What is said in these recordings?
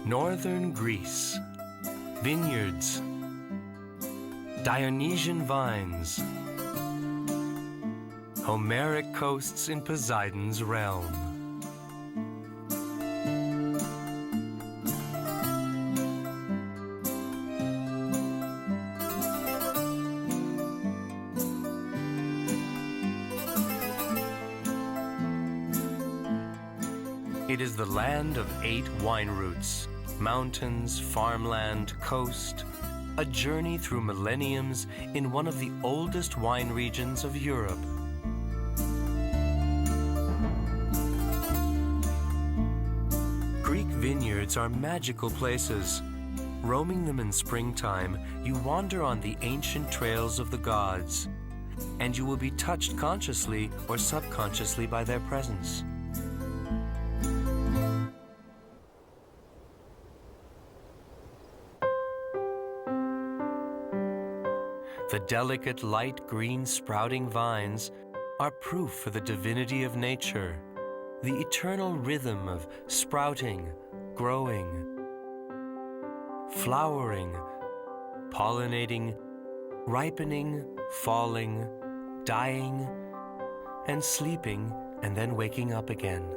Northern Greece, vineyards, Dionysian vines, Homeric coasts in Poseidon's realm. It is the land of 8 wine routes, mountains, farmland, coast, a journey through millenniums in one of the oldest wine regions of Europe. Greek vineyards are magical places. Roaming them in springtime, you wander on the ancient trails of the gods, and you will be touched consciously or subconsciously by their presence. The delicate light green sprouting vines are proof for the divinity of nature, the eternal rhythm of sprouting, growing, flowering, pollinating, ripening, falling, dying, and sleeping, and then waking up again.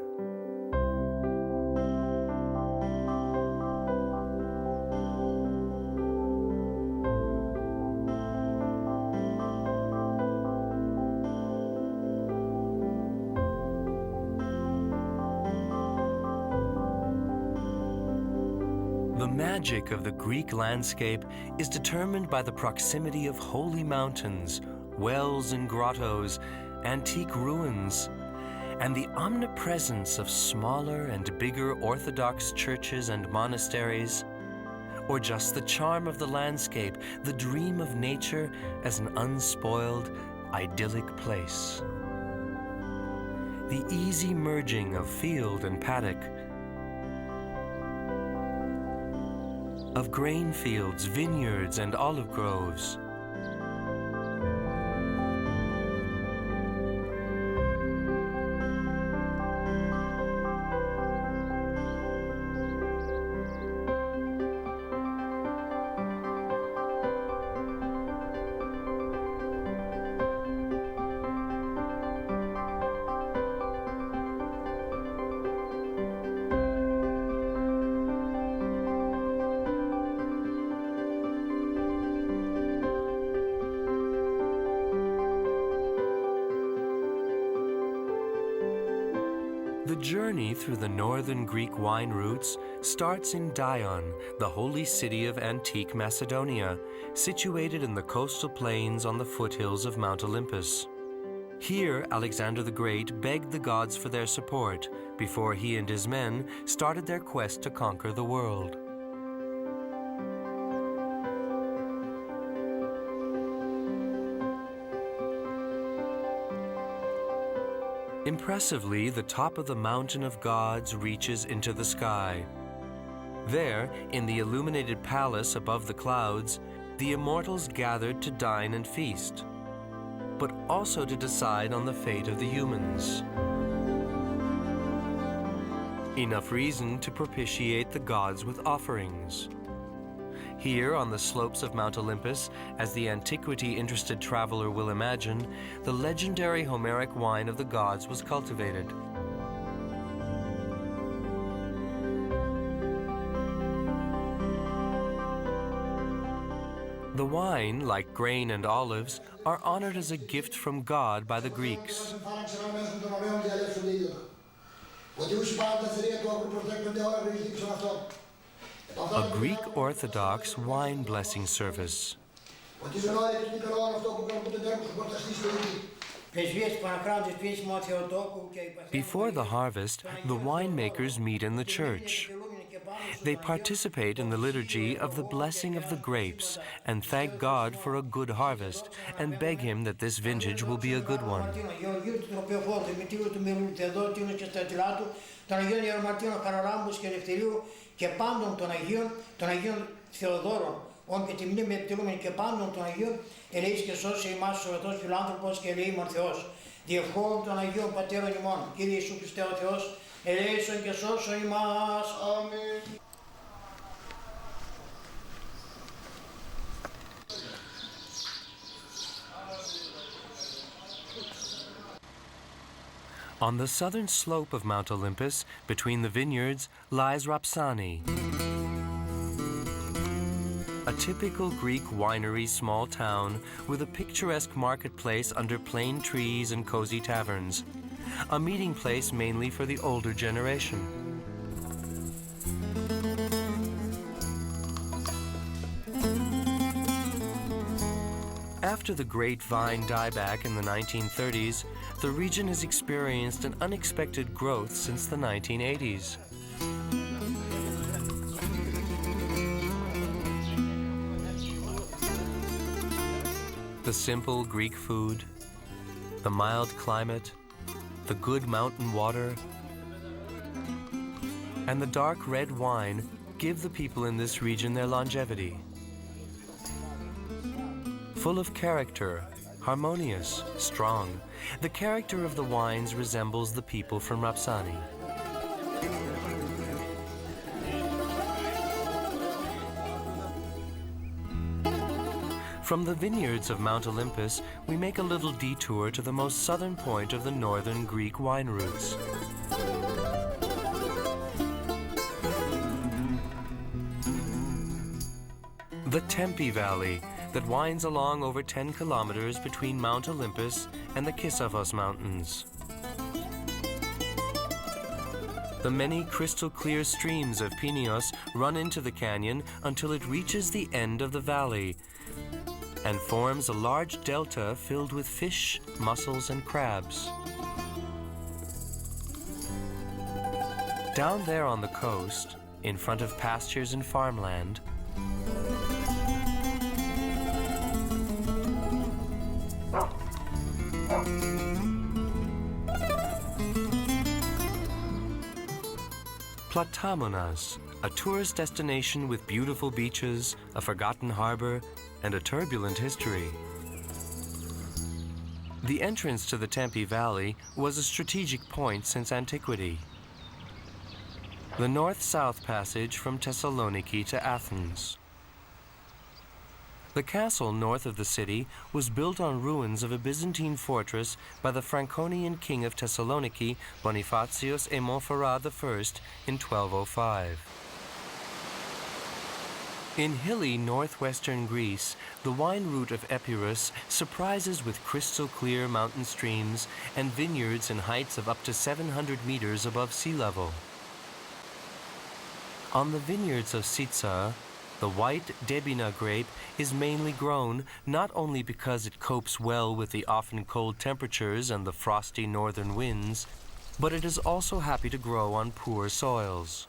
The magic of the Greek landscape is determined by the proximity of holy mountains, wells and grottos, antique ruins, and the omnipresence of smaller and bigger Orthodox churches and monasteries, or just the charm of the landscape, the dream of nature as an unspoiled, idyllic place. The easy merging of field and paddock, of grain fields, vineyards, and olive groves. The journey through the northern Greek wine routes starts in Dion, the holy city of antique Macedonia, situated in the coastal plains on the foothills of Mount Olympus. Here, Alexander the Great begged the gods for their support before he and his men started their quest to conquer the world. Impressively, the top of the Mountain of Gods reaches into the sky. There, in the illuminated palace above the clouds, the immortals gathered to dine and feast, but also to decide on the fate of the humans. Enough reason to propitiate the gods with offerings. Here, on the slopes of Mount Olympus, as the antiquity-interested traveler will imagine, the legendary Homeric wine of the gods was cultivated. The wine, like grain and olives, are honored as a gift from God by the Greeks. A Greek Orthodox wine blessing service. Before the harvest, the winemakers meet in the church. They participate in the liturgy of the blessing of the grapes and thank God for a good harvest and beg Him that this vintage will be a good one. όν και τη μνήμη επιτελούμενη και πάντων των Αγίων, ελέης και σώσει εμάς ο σωρατός φιλάνθρωπος και ελεήμων Θεός. Διευχών των Αγίων Πατέρων ημών, Κύριε Ιησού Χριστέ ο Θεός, ελέησον και σώσον ημάς. Αμήν. On the southern slope of Mount Olympus, between the vineyards, lies Rapsani, a typical Greek winery small town with a picturesque marketplace under plane trees and cozy taverns, a meeting place mainly for the older generation. After the great vine dieback in the 1930s, the region has experienced an unexpected growth since the 1980s. The simple Greek food, the mild climate, the good mountain water, and the dark red wine give the people in this region their longevity. Full of character, harmonious, strong, the character of the wines resembles the people from Rapsani. From the vineyards of Mount Olympus, we make a little detour to the most southern point of the northern Greek wine routes. The Tempe Valley, that winds along over 10 kilometers between Mount Olympus and the Kissavos Mountains. The many crystal-clear streams of Pinios run into the canyon until it reaches the end of the valley and forms a large delta filled with fish, mussels, and crabs. Down there on the coast, in front of pastures and farmland, Platamonas, a tourist destination with beautiful beaches, a forgotten harbor, and a turbulent history. The entrance to the Tempe Valley was a strategic point since antiquity. The north-south passage from Thessaloniki to Athens. The castle north of the city was built on ruins of a Byzantine fortress by the Franconian king of Thessaloniki, Bonifatius et Montferrat I, in 1205. In hilly northwestern Greece, the wine route of Epirus surprises with crystal-clear mountain streams and vineyards in heights of up to 700 meters above sea level. On the vineyards of Sitsa, the white Debina grape is mainly grown not only because it copes well with the often cold temperatures and the frosty northern winds, but it is also happy to grow on poor soils.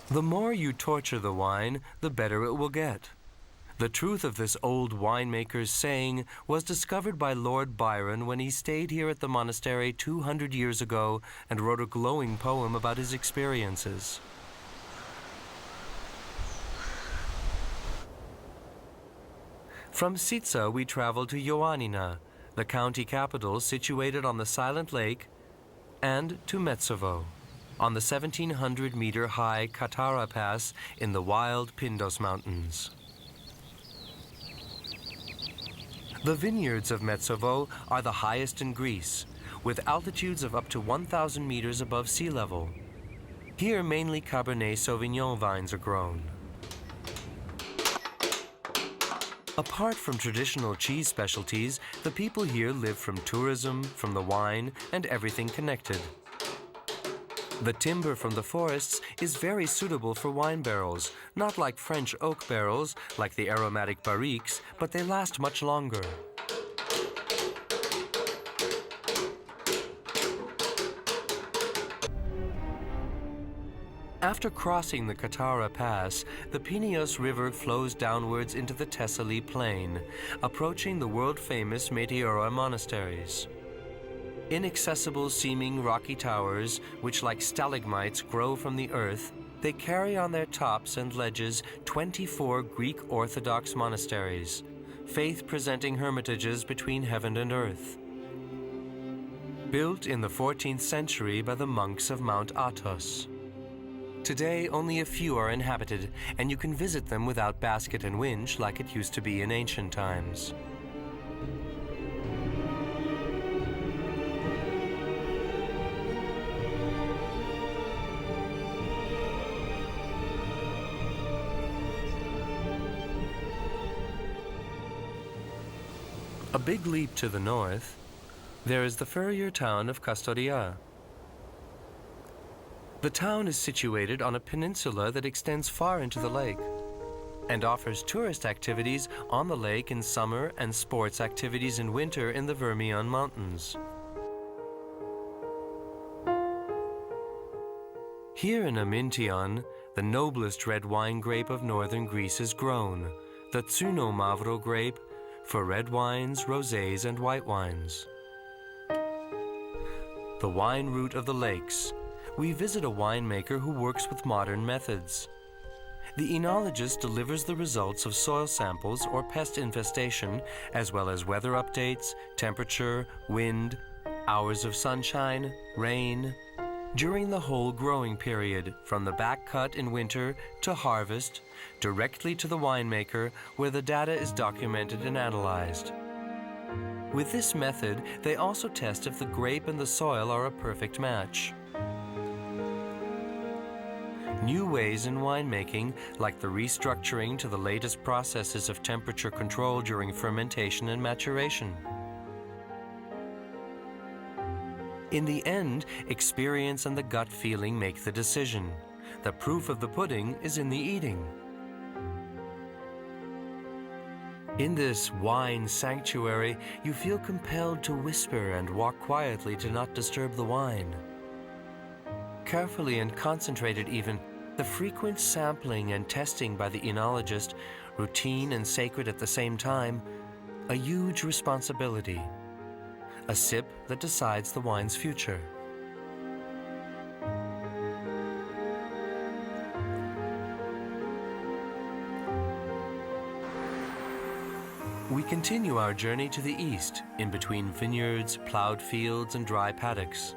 The more you torture the wine, the better it will get. The truth of this old winemaker's saying was discovered by Lord Byron when he stayed here at the monastery 200 years ago and wrote a glowing poem about his experiences. From Sitsa, we traveled to Ioannina, the county capital situated on the silent lake, and to Metsovo, on the 1,700-meter-high Katara Pass in the wild Pindos Mountains. The vineyards of Metsovo are the highest in Greece, with altitudes of up to 1,000 meters above sea level. Here, mainly Cabernet Sauvignon vines are grown. Apart from traditional cheese specialties, the people here live from tourism, from the wine, and everything connected. The timber from the forests is very suitable for wine barrels, not like French oak barrels, like the aromatic barriques, but they last much longer. After crossing the Katara Pass, the Pinios River flows downwards into the Thessaly Plain, approaching the world-famous Meteora monasteries. Inaccessible seeming rocky towers, which like stalagmites grow from the earth, they carry on their tops and ledges 24 Greek Orthodox monasteries, faith-presenting hermitages between heaven and earth. Built in the 14th century by the monks of Mount Athos. Today, only a few are inhabited, and you can visit them without basket and winch like it used to be in ancient times. A big leap to the north, there is the furrier town of Kastoria. The town is situated on a peninsula that extends far into the lake and offers tourist activities on the lake in summer and sports activities in winter in the Vermion Mountains. Here in Amintion, the noblest red wine grape of northern Greece is grown, the Tsunomavro grape, for red wines, rosés, and white wines. The wine route of the lakes. We visit a winemaker who works with modern methods. The enologist delivers the results of soil samples or pest infestation, as well as weather updates, temperature, wind, hours of sunshine, rain, during the whole growing period, from the back cut in winter to harvest, directly to the winemaker, where the data is documented and analyzed. With this method, they also test if the grape and the soil are a perfect match. New ways in winemaking, like the restructuring to the latest processes of temperature control during fermentation and maturation. In the end, experience and the gut feeling make the decision. The proof of the pudding is in the eating. In this wine sanctuary, you feel compelled to whisper and walk quietly to not disturb the wine. Carefully and concentrated even, the frequent sampling and testing by the enologist, routine and sacred at the same time, a huge responsibility. A sip that decides the wine's future. We continue our journey to the east, in between vineyards, plowed fields, and dry paddocks.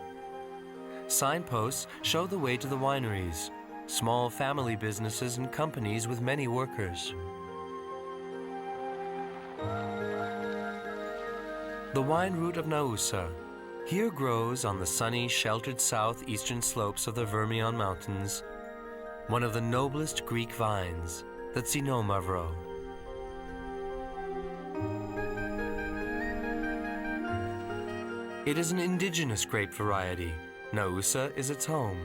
Signposts show the way to the wineries, small family businesses and companies with many workers. The wine route of Naousa. Here grows on the sunny, sheltered southeastern slopes of the Vermion Mountains one of the noblest Greek vines, the Tsunomavro. It is an indigenous grape variety. Naousa is its home.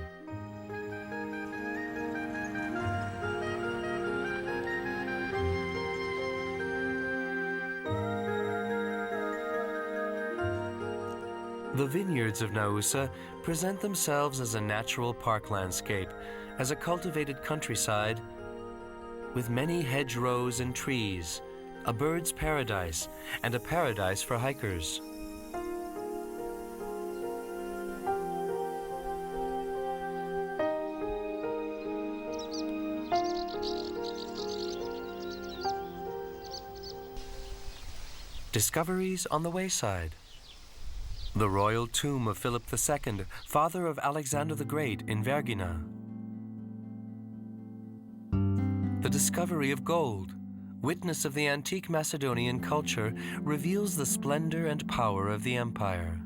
The vineyards of Naousa present themselves as a natural park landscape, as a cultivated countryside with many hedgerows and trees, a bird's paradise, and a paradise for hikers. Discoveries on the wayside. The royal tomb of Philip II, father of Alexander the Great in Vergina. The discovery of gold, witness of the antique Macedonian culture, reveals the splendor and power of the empire.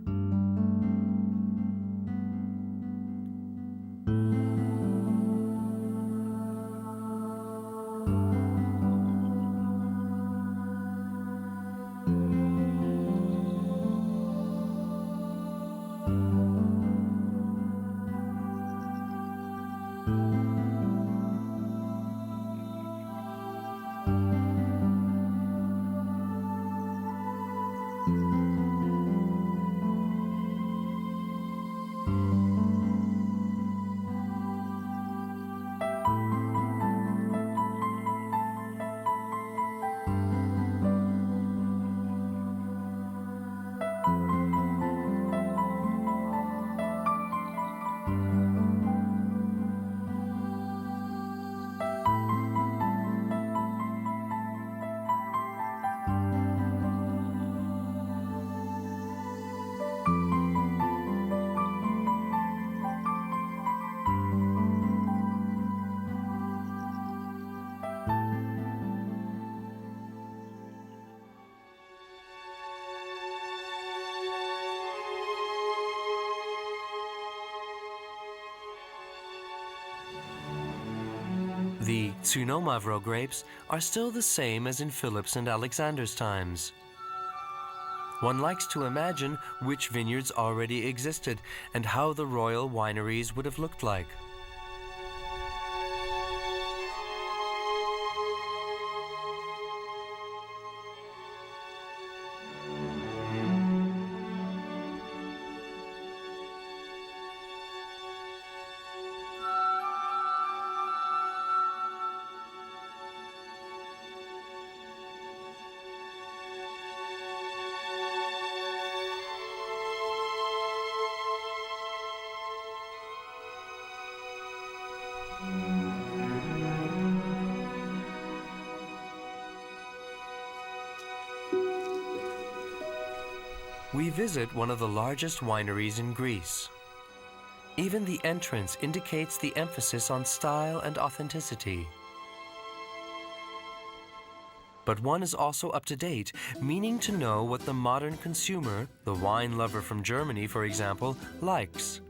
The Tsunomavro grapes are still the same as in Philip's and Alexander's times. One likes to imagine which vineyards already existed and how the royal wineries would have looked like. We visit one of the largest wineries in Greece. Even the entrance indicates the emphasis on style and authenticity. But one is also up to date, meaning to know what the modern consumer, the wine lover from Germany, for example, likes.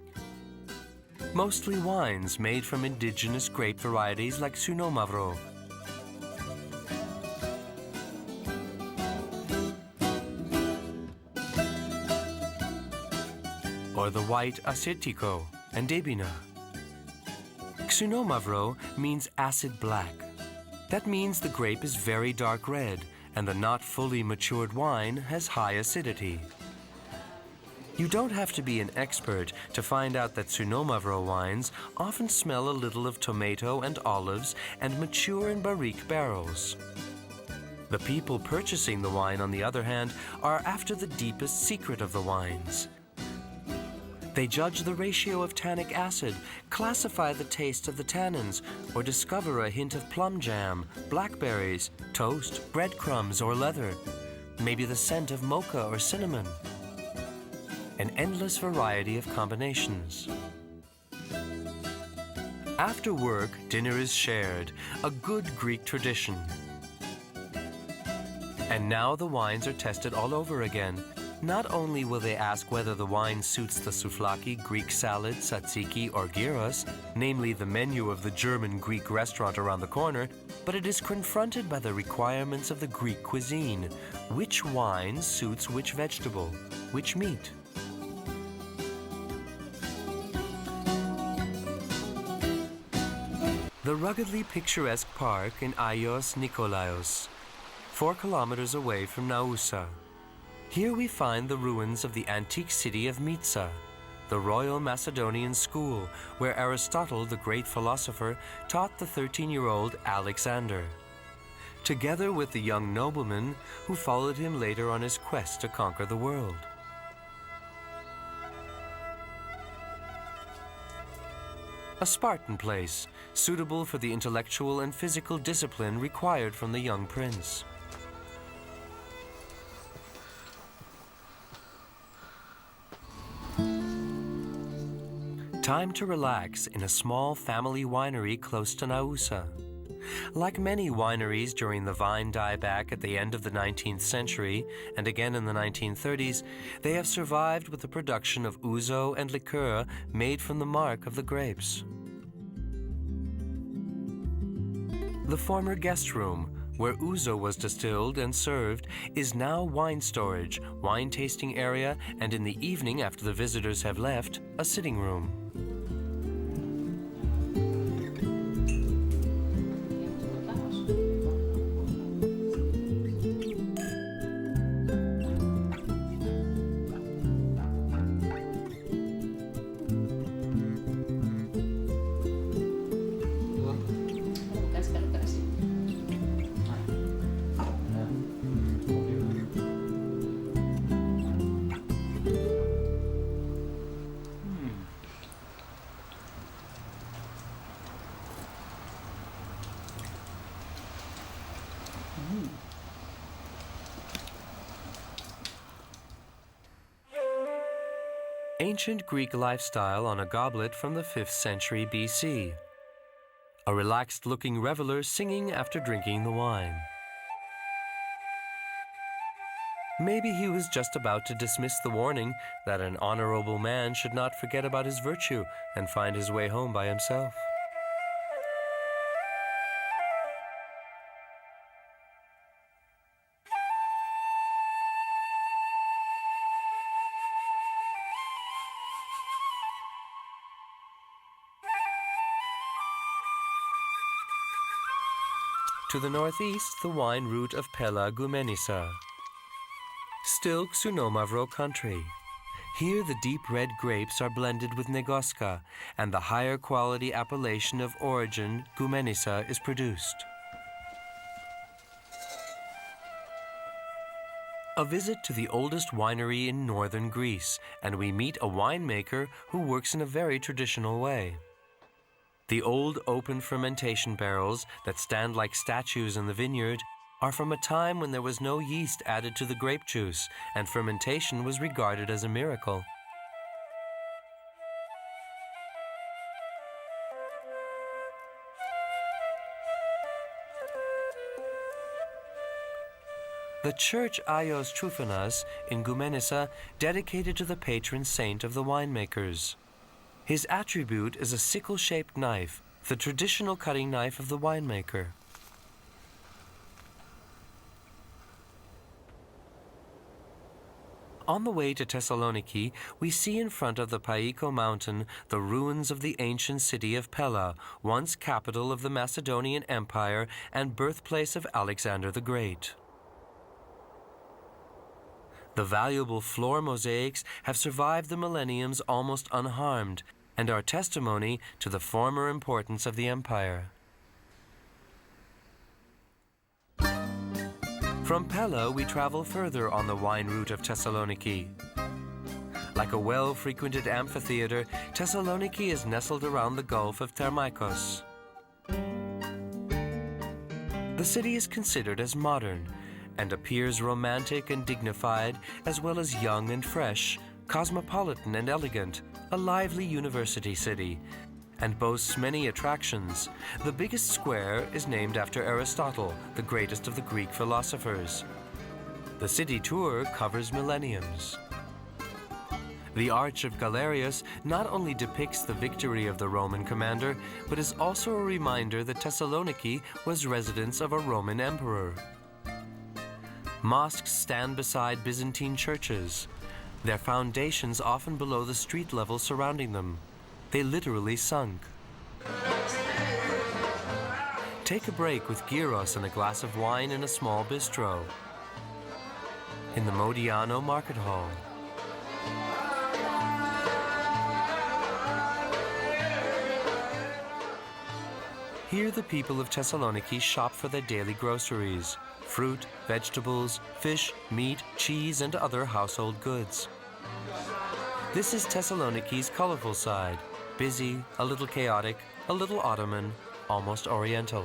Mostly wines made from indigenous grape varieties like Sunomavro. Or the white Assyrtiko and Debina. Xunomavro means acid black. That means the grape is very dark red, and the not fully matured wine has high acidity. You don't have to be an expert to find out that Xunomavro wines often smell a little of tomato and olives and mature in barrique barrels. The people purchasing the wine, on the other hand, are after the deepest secret of the wines. They judge the ratio of tannic acid, classify the taste of the tannins, or discover a hint of plum jam, blackberries, toast, breadcrumbs, or leather, maybe the scent of mocha or cinnamon. An endless variety of combinations. After work, dinner is shared, a good Greek tradition. And now the wines are tested all over again. Not only will they ask whether the wine suits the souvlaki, Greek salad, tzatziki, or gyros, namely the menu of the German Greek restaurant around the corner, but it is confronted by the requirements of the Greek cuisine. Which wine suits which vegetable, which meat? The ruggedly picturesque park in Agios Nikolaos, 4 kilometers away from Naousa. Here we find the ruins of the antique city of Mytsa, the Royal Macedonian School, where Aristotle, the great philosopher, taught the 13-year-old Alexander, together with the young nobleman who followed him later on his quest to conquer the world. A Spartan place, suitable for the intellectual and physical discipline required from the young prince. Time to relax in a small family winery close to Naousa. Like many wineries during the vine dieback at the end of the 19th century and again in the 1930s, they have survived with the production of ouzo and liqueur made from the marc of the grapes. The former guest room, where ouzo was distilled and served, is now wine storage, wine tasting area, and in the evening after the visitors have left, a sitting room. Ancient Greek lifestyle on a goblet from the 5th century BC. A relaxed-looking reveler singing after drinking the wine. Maybe he was just about to dismiss the warning that an honorable man should not forget about his virtue and find his way home by himself. To the northeast, the wine route of Pella Gumenisa. Still Xunomavro country. Here the deep red grapes are blended with Negoska, and the higher quality appellation of origin, Gumenisa, is produced. A visit to the oldest winery in northern Greece, and we meet a winemaker who works in a very traditional way. The old open fermentation barrels that stand like statues in the vineyard are from a time when there was no yeast added to the grape juice, and fermentation was regarded as a miracle. The church Aios Troufanas in Gumenisa dedicated to the patron saint of the winemakers. His attribute is a sickle-shaped knife, the traditional cutting knife of the winemaker. On the way to Thessaloniki, we see in front of the Paiko mountain the ruins of the ancient city of Pella, once capital of the Macedonian Empire and birthplace of Alexander the Great. The valuable floor mosaics have survived the millenniums almost unharmed and are testimony to the former importance of the empire. From Pella, we travel further on the wine route of Thessaloniki. Like a well-frequented amphitheater, Thessaloniki is nestled around the Gulf of Thermaikos. The city is considered as modern and appears romantic and dignified, as well as young and fresh, cosmopolitan and elegant, a lively university city, and boasts many attractions. The biggest square is named after Aristotle, the greatest of the Greek philosophers. The city tour covers millenniums. The Arch of Galerius not only depicts the victory of the Roman commander, but is also a reminder that Thessaloniki was residence of a Roman emperor. Mosques stand beside Byzantine churches, their foundations often below the street level surrounding them. They literally sunk. Take a break with gyros and a glass of wine in a small bistro. In the Modiano Market Hall. Here the people of Thessaloniki shop for their daily groceries: fruit, vegetables, fish, meat, cheese, and other household goods. This is Thessaloniki's colorful side, busy, a little chaotic, a little Ottoman, almost Oriental.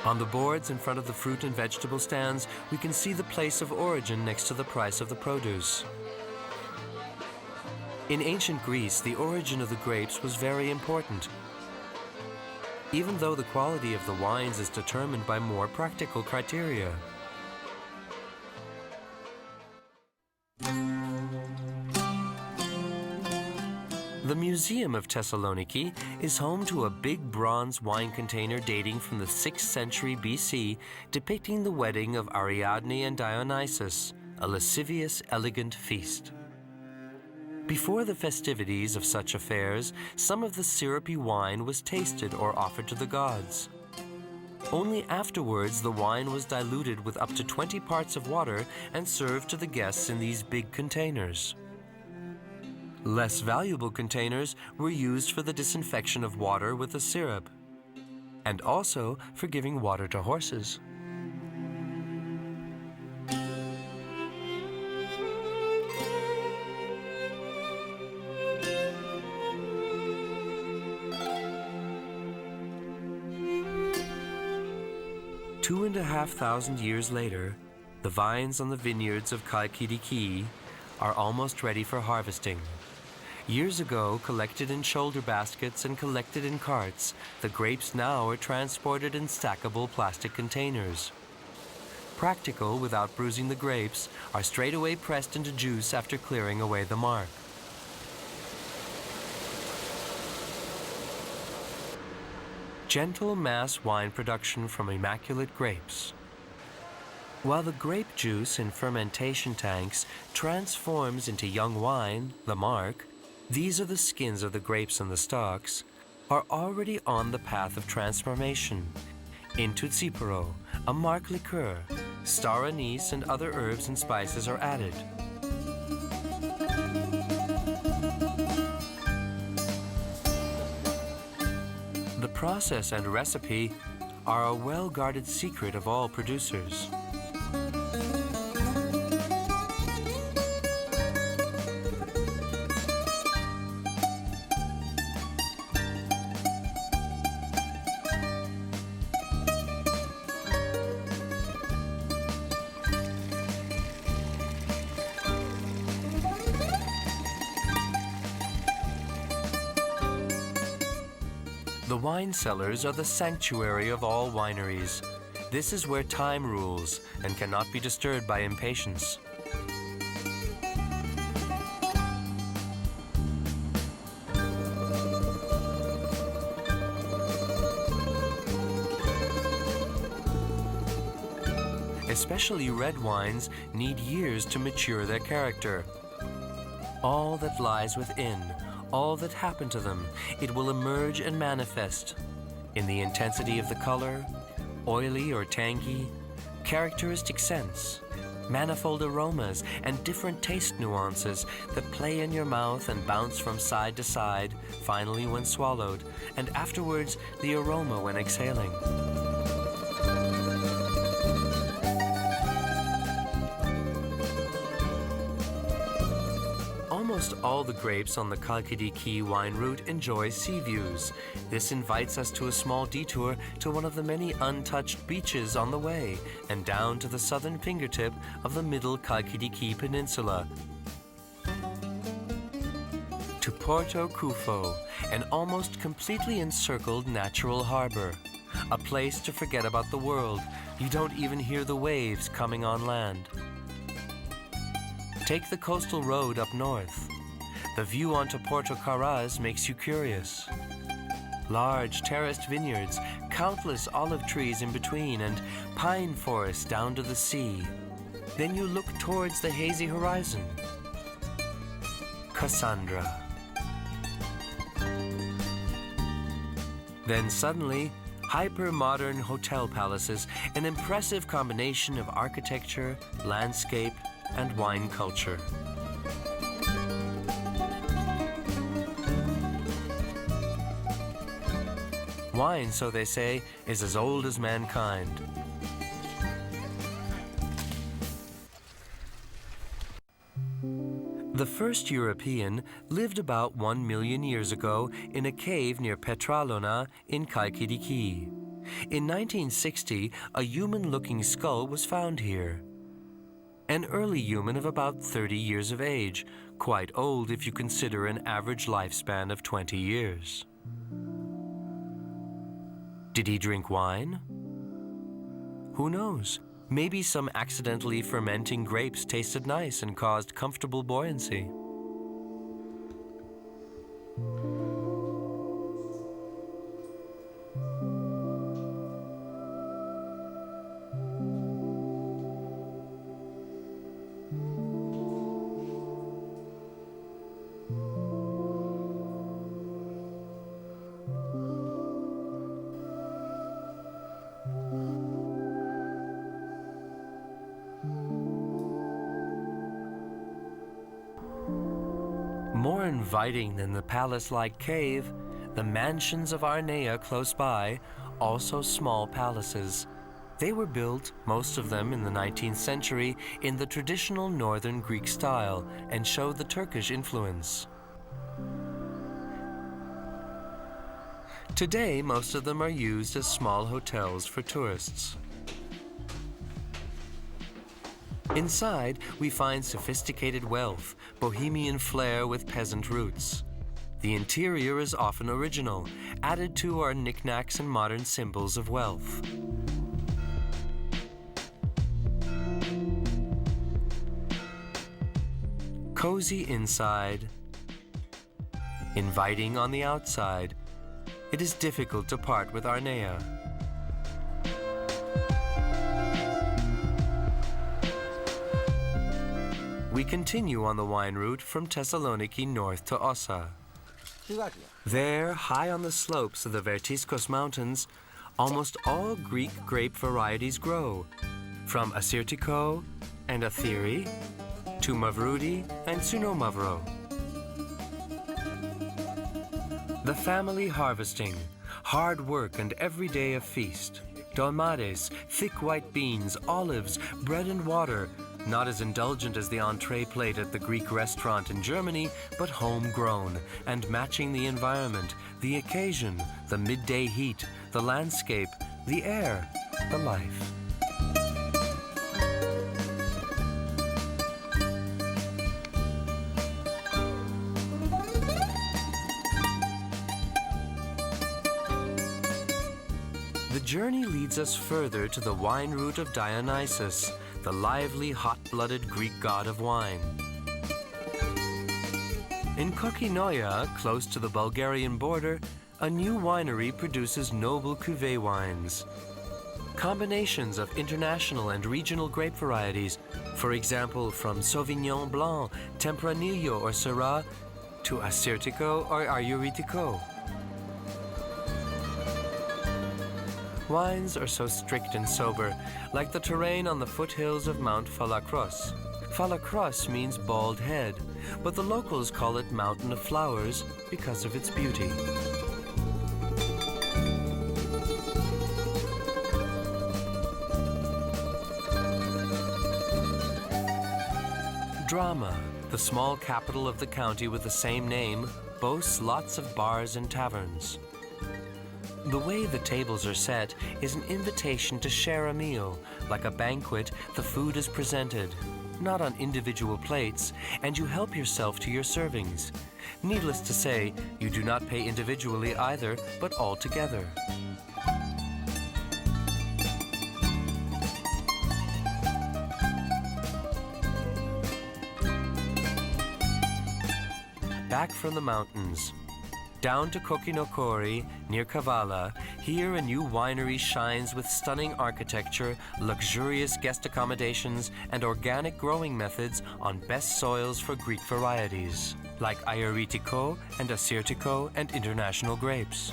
On the boards in front of the fruit and vegetable stands, we can see the place of origin next to the price of the produce. In ancient Greece, the origin of the grapes was very important, even though the quality of the wines is determined by more practical criteria. The Museum of Thessaloniki is home to a big bronze wine container dating from the 6th century BC, depicting the wedding of Ariadne and Dionysus, a lascivious, elegant feast. Before the festivities of such affairs, some of the syrupy wine was tasted or offered to the gods. Only afterwards the wine was diluted with up to 20 parts of water and served to the guests in these big containers. Less valuable containers were used for the disinfection of water with the syrup, and also for giving water to horses. Two and a half thousand years later, the vines on the vineyards of Kalkidiki are almost ready for harvesting. Years ago, collected in shoulder baskets and collected in carts, the grapes now are transported in stackable plastic containers. Practical without bruising the grapes, are straight away pressed into juice after clearing away the mark. Gentle mass wine production from immaculate grapes. While the grape juice in fermentation tanks transforms into young wine, the marc, these are the skins of the grapes and the stalks, are already on the path of transformation. Into Tsiporo, a marc liqueur, star anise and other herbs and spices are added. The process and recipe are a well-guarded secret of all producers. The wine cellars are the sanctuary of all wineries. This is where time rules and cannot be disturbed by impatience. Especially red wines need years to mature their character. All that lies within, all that happened to them, it will emerge and manifest in the intensity of the color, oily or tangy, characteristic scents, manifold aromas, and different taste nuances that play in your mouth and bounce from side to side, finally when swallowed, and afterwards the aroma when exhaling. Almost all the grapes on the Kalkidiki wine route enjoy sea views. This invites us to a small detour to one of the many untouched beaches on the way and down to the southern fingertip of the middle Kalkidiki Peninsula. To Porto Kufo, an almost completely encircled natural harbor. A place to forget about the world. You don't even hear the waves coming on land. Take the coastal road up north. The view onto Porto Caraz makes you curious. Large terraced vineyards, countless olive trees in between, and pine forests down to the sea. Then you look towards the hazy horizon. Cassandra. Then suddenly, hyper-modern hotel palaces, an impressive combination of architecture, landscape, and wine culture. Wine, so they say, is as old as mankind. The first European lived about 1 million years ago in a cave near Petralona in Kalkidiki. In 1960, a human-looking skull was found here. An early human of about 30 years of age, quite old if you consider an average lifespan of 20 years. Did he drink wine? Who knows? Maybe some accidentally fermenting grapes tasted nice and caused comfortable buoyancy. More inviting than the palace-like cave, the mansions of Arnea close by, also small palaces. They were built, most of them in the 19th century, in the traditional northern Greek style and show the Turkish influence. Today, most of them are used as small hotels for tourists. Inside, we find sophisticated wealth, bohemian flair with peasant roots. The interior is often original. Added to are knickknacks and modern symbols of wealth. Cozy inside, inviting on the outside. It is difficult to part with Arnea. We continue on the wine route from Thessaloniki north to Ossa. There, high on the slopes of the Vertiskos Mountains, almost all Greek grape varieties grow, from Assyrtiko and Athiri to Mavrudi and Tsunomavro. The family harvesting, hard work and every day a feast. Dolmades, thick white beans, olives, bread and water, not as indulgent as the entree plate at the Greek restaurant in Germany, but homegrown and matching the environment, the occasion, the midday heat, the landscape, the air, the life. The journey leads us further to the wine route of Dionysus, the lively, hot-blooded Greek god of wine. In Kokinoia, close to the Bulgarian border, a new winery produces noble cuvée wines. Combinations of international and regional grape varieties, for example, from Sauvignon Blanc, Tempranillo or Syrah, to Assyrtiko or Ayuritico. Wines are so strict and sober, like the terrain on the foothills of Mount Phalakros. Phalakros means bald head, but the locals call it Mountain of Flowers because of its beauty. Drama, the small capital of the county with the same name, boasts lots of bars and taverns. The way the tables are set is an invitation to share a meal. Like a banquet, the food is presented, not on individual plates, and you help yourself to your servings. Needless to say, you do not pay individually either, but all together. Back from the mountains, down to Kokinokori, near Kavala, here a new winery shines with stunning architecture, luxurious guest accommodations, and organic growing methods on best soils for Greek varieties, like Ayuritico and Assyrtiko and international grapes.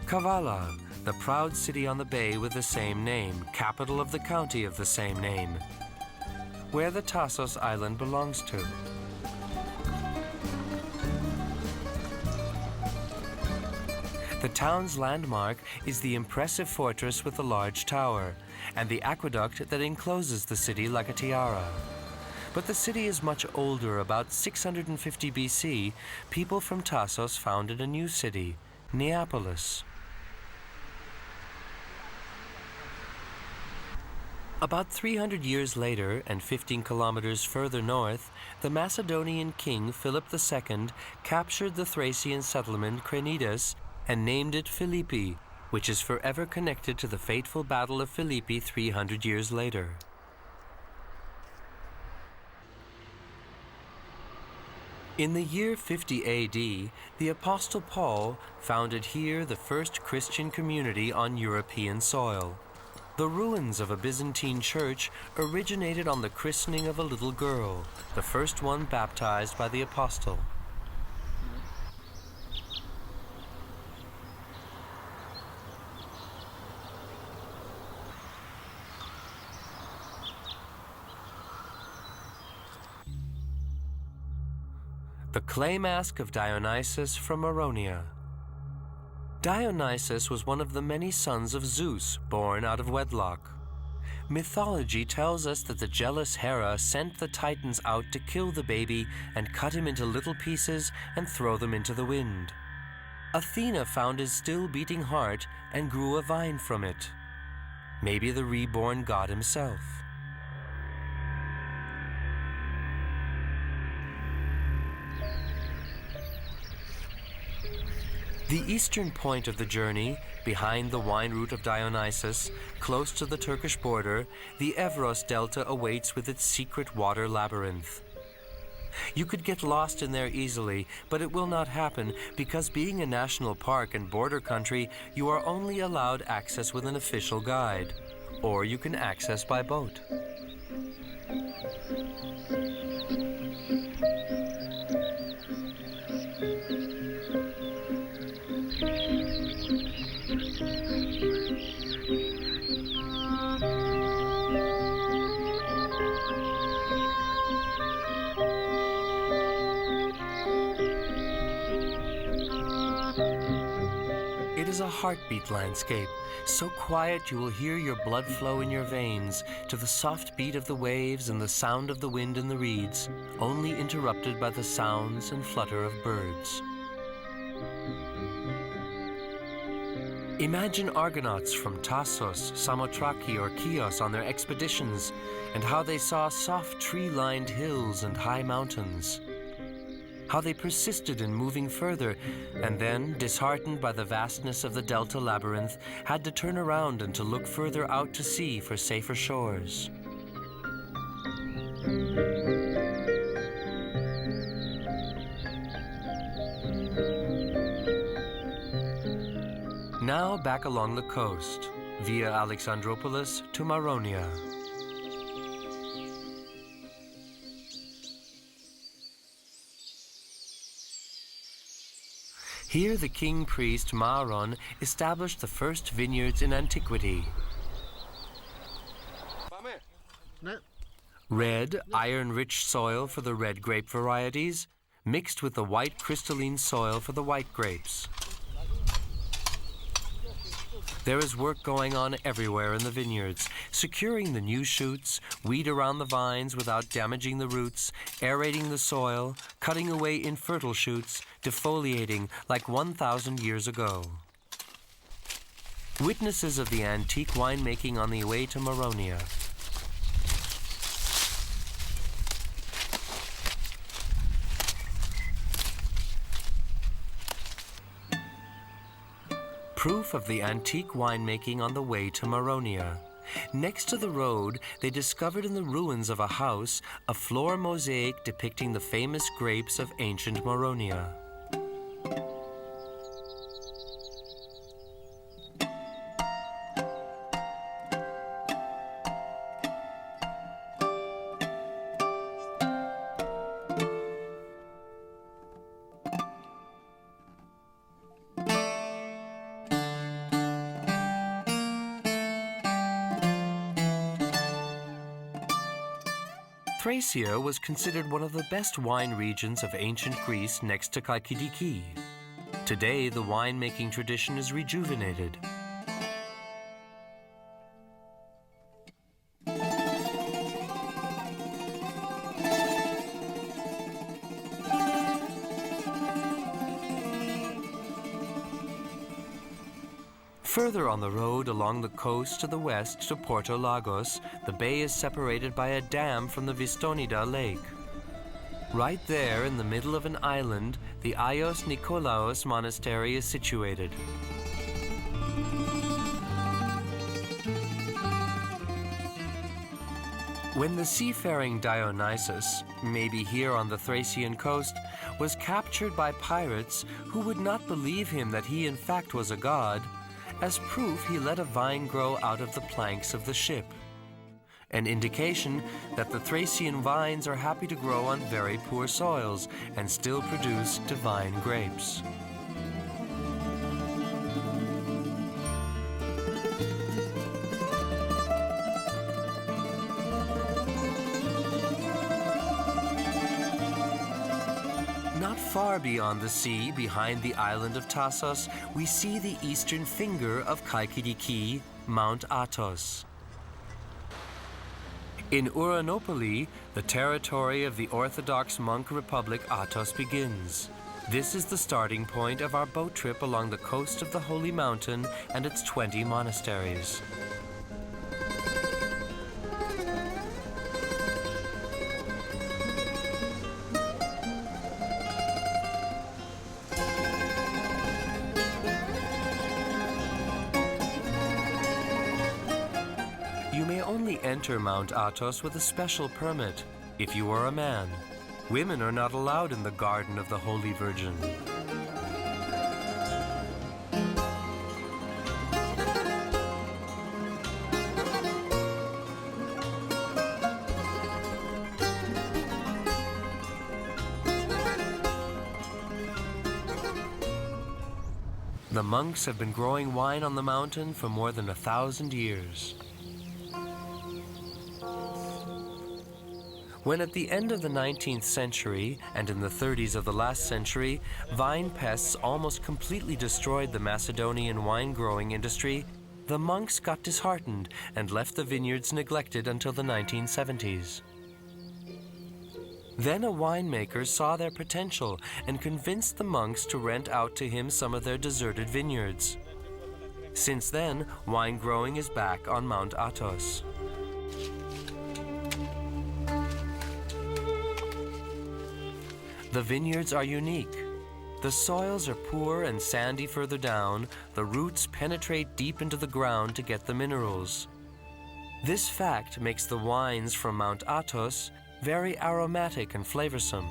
Kavala, the proud city on the bay with the same name, capital of the county of the same name, where the Tassos island belongs to. The town's landmark is the impressive fortress with the large tower and the aqueduct that encloses the city like a tiara. But the city is much older. About 650 BC, people from Tassos founded a new city, Neapolis. About 300 years later, and 15 kilometers further north, the Macedonian king Philip II captured the Thracian settlement Crenidas and named it Philippi, which is forever connected to the fateful Battle of Philippi 300 years later. In the year 50 AD, the Apostle Paul founded here the first Christian community on European soil. The ruins of a Byzantine church originated on the christening of a little girl, the first one baptized by the apostle. The clay mask of Dionysus from Aronia. Dionysus was one of the many sons of Zeus, born out of wedlock. Mythology tells us that the jealous Hera sent the Titans out to kill the baby and cut him into little pieces and throw them into the wind. Athena found his still beating heart and grew a vine from it. Maybe the reborn god himself. The eastern point of the journey, behind the wine route of Dionysus, close to the Turkish border, the Evros Delta awaits with its secret water labyrinth. You could get lost in there easily, but it will not happen because being a national park and border country, you are only allowed access with an official guide, or you can access by boat. It is a heartbeat landscape, so quiet you will hear your blood flow in your veins to the soft beat of the waves and the sound of the wind in the reeds, only interrupted by the sounds and flutter of birds. Imagine Argonauts from Tassos, Samothraki, or Chios on their expeditions, and how they saw soft tree-lined hills and high mountains. How they persisted in moving further, and then, disheartened by the vastness of the Delta labyrinth, had to turn around and to look further out to sea for safer shores. Now back along the coast, via Alexandroupolis to Maronia. Here the king-priest Maron established the first vineyards in antiquity. Red, iron-rich soil for the red grape varieties, mixed with the white crystalline soil for the white grapes. There is work going on everywhere in the vineyards, securing the new shoots, weed around the vines without damaging the roots, aerating the soil, cutting away infertile shoots, defoliating like 1,000 years ago. Witnesses of the antique winemaking on the way to Maronia. Proof of the antique winemaking on the way to Maronia. Next to the road, they discovered in the ruins of a house a floor mosaic depicting the famous grapes of ancient Maronia. Thracia was considered one of the best wine regions of ancient Greece next to Chalkidiki. Today, the winemaking tradition is rejuvenated. Further on the road along the coast to the west to Porto Lagos, the bay is separated by a dam from the Vistonida Lake. Right there in the middle of an island, the Agios Nikolaos Monastery is situated. When the seafaring Dionysus, maybe here on the Thracian coast, was captured by pirates who would not believe him that he in fact was a god, as proof, he let a vine grow out of the planks of the ship. An indication that the Thracian vines are happy to grow on very poor soils and still produce divine grapes. Far beyond the sea, behind the island of Tassos, we see the eastern finger of Chalkidiki, Mount Athos. In Uranopoli, the territory of the Orthodox monk republic Athos begins. This is the starting point of our boat trip along the coast of the Holy Mountain and its 20 monasteries. Enter Mount Athos with a special permit, if you are a man. Women are not allowed in the Garden of the Holy Virgin. The monks have been growing wine on the mountain for more than 1,000 years. When at the end of the 19th century and in the 30s of the last century, vine pests almost completely destroyed the Macedonian wine-growing industry, the monks got disheartened and left the vineyards neglected until the 1970s. Then a winemaker saw their potential and convinced the monks to rent out to him some of their deserted vineyards. Since then, wine growing is back on Mount Athos. The vineyards are unique. The soils are poor and sandy further down. The roots penetrate deep into the ground to get the minerals. This fact makes the wines from Mount Athos very aromatic and flavorsome.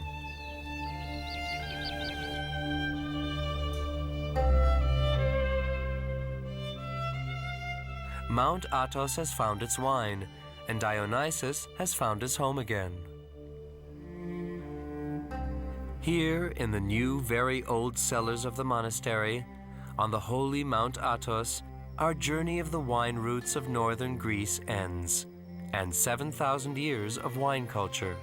Mount Athos has found its wine, and Dionysus has found his home again. Here, in the new, very old cellars of the monastery, on the holy Mount Athos, our journey of the wine routes of northern Greece ends, and 7,000 years of wine culture.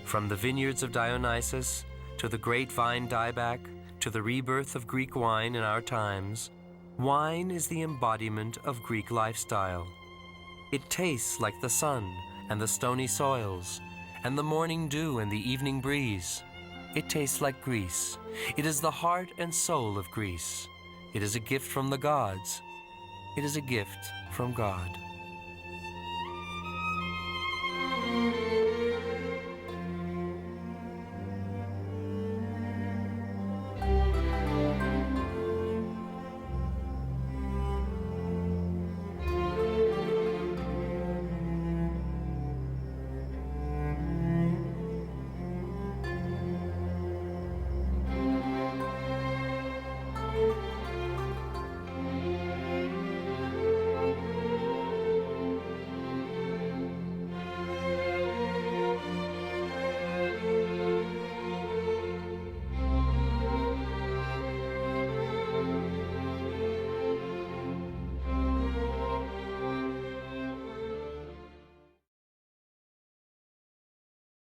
From the vineyards of Dionysus, to the great vine dieback, to the rebirth of Greek wine in our times, wine is the embodiment of Greek lifestyle. It tastes like the sun and the stony soils, and the morning dew and the evening breeze. It tastes like Greece. It is the heart and soul of Greece. It is a gift from the gods. It is a gift from God.